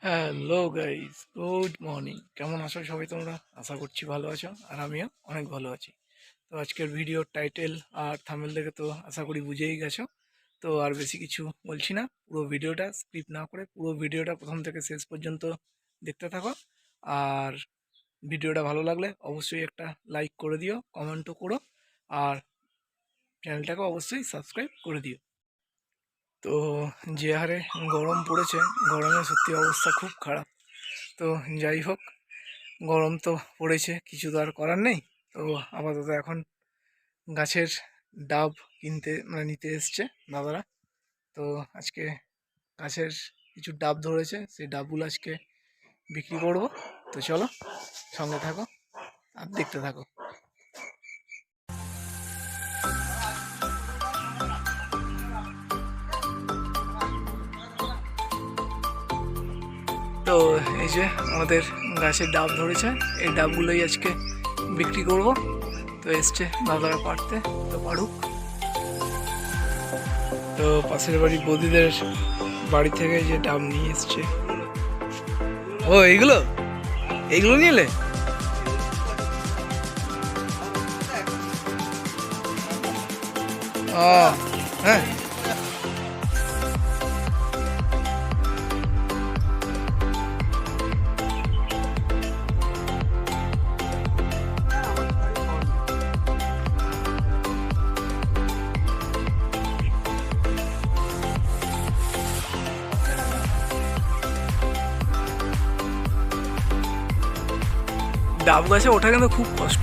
Hello guys, good morning. কেমন আছো সবাই? তোমরা আশা করছি ভালো আছো, আর আমিও অনেক ভালো আছি। তো আজকের ভিডিওর টাইটেল আর থাম্বনেল দেখে তো আশা করি বুঝেই গেছো। তো আর বেশি কিছু বলছি না, পুরো ভিডিওটা স্কিপ না করে পুরো ভিডিওটা প্রথম থেকে শেষ পর্যন্ত দেখতে থাকো। আর ভিডিওটা ভালো লাগলে অবশ্যই একটা লাইক করে দিও, কমেন্টও করো, আর চ্যানেলটাকে অবশ্যই সাবস্ক্রাইব করে দিও। তো যে হারে গরম পড়েছে, গরমে সত্যি অবস্থা খুব খারাপ। তো যাই হোক, গরম তো পড়েছে, কিছু তো আর করার নেই। তো আপাতত এখন গাছের ডাব কিনতে নিতে এসছে দাদারা। তো আজকে গাছের কিছু ডাব ধরেছে, সেই ডাবগুলো আজকে বিক্রি করব। তো চলো সঙ্গে থাকো আর দেখতে থাকো। তো এই যে আমাদের গাছের ডাব ধরেছে, এই ডাবগুলোই আজকে বিক্রি করব। তো এসছে দাদারা পাড়তে, তো পাড়ুক। তো পাশের বাড়ি বৌদিদের বাড়ি থেকে যে ডাব নিয়ে এসছে। ও এইগুলো এইগুলো নিয়ে এলে? ও হ্যাঁ, ডাব গাছে ওঠা কিন্তু খুব কষ্ট।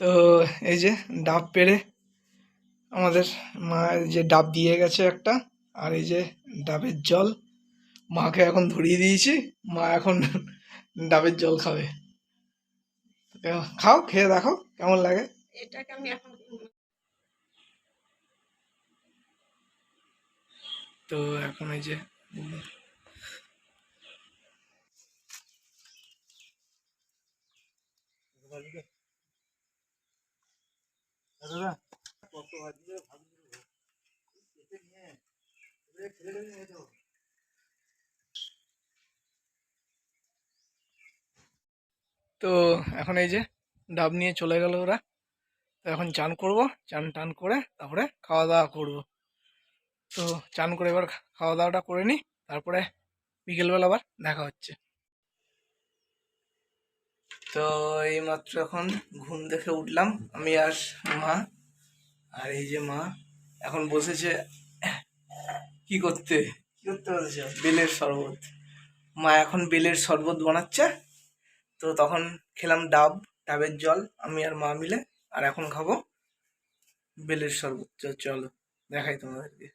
তো এই যে ডাব পেড়ে আমাদের মা যে ডাব দিয়ে গেছে একটা, আর এই যে ডাবের জল মাকে এখন ধরিয়ে দিয়েছি। মা এখন ডাবের জল খাবে। খাও, খেয়ে দেখো কেমন লাগে। এটাকে আমি এখন তো এখন এই যে তো এখন এই যে ডাব নিয়ে চলে গেল ওরা। তো এখন চান করব, চান টান করে তারপরে খাওয়া দাওয়া করব। তো চান করে এবার খাওয়া দাওয়াটা করে নিই, তারপরে বিকেলবেলা আবার দেখা হচ্ছে। তো এইমাত্র এখন ঘুম থেকে উঠলাম আমি আর মা। আর এই যে মা এখন বসেছে কি করতে কি করতে বসেছে, বেলের শরবত। মা এখন বেলের শরবত বানাচ্ছে। তো তখন খেলাম ডাব, ডাবের জল আমি আর মা মিলে। আর এখন খাবো বেলের শরবত। চলো দেখাই তোমাদেরকে।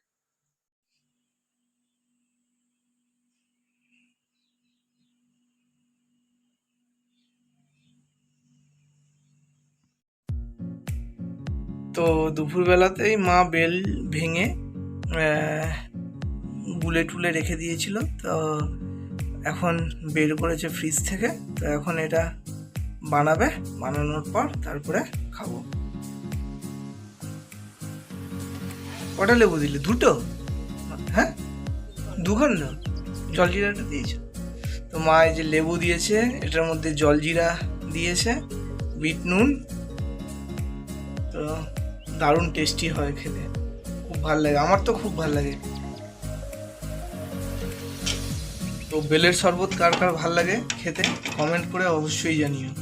তো দুপুরবেলাতেই মা বেল ভেঙে গুলে টুলে রেখে দিয়েছিল। তো এখন বের করেছে ফ্রিজ থেকে। তো এখন এটা বানাবে, বানানোর পর তারপরে খাবো। কটা লেবু দিলে? দুটো? হ্যাঁ, 2 খণ্ড জলজিরাটা দিয়েছে। তো মা এই যে লেবু দিয়েছে, এটার মধ্যে জলজিরা দিয়েছে, বিট নুন। তো দারুণ টেস্টি হয় খেতে, খুব ভাল লাগে, আমার তো খুব ভাল লাগে। তো বেলের শরবত কার কার ভাল লাগে খেতে কমেন্ট করে অবশ্যই জানিও।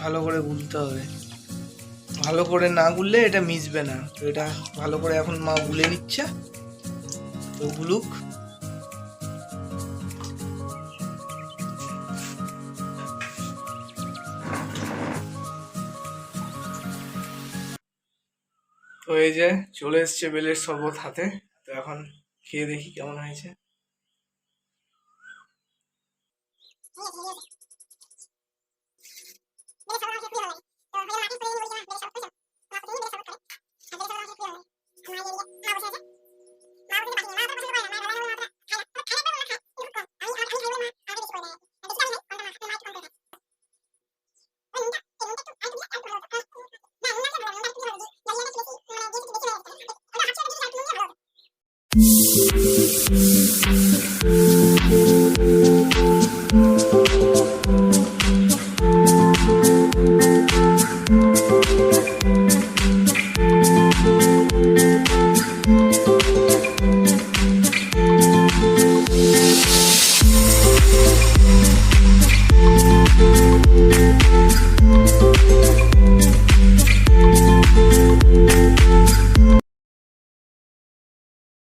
ভালো করে গুলতে হবে, ভালো করে না গুললে এটা মিশবে না। তো এটা ভালো করে এখন মা গুলে নিচ্ছে, তো গুলুক। তো এই যে চলে এসছে বেলের শরবত হাতে, তো এখন খেয়ে দেখি কেমন হয়েছে।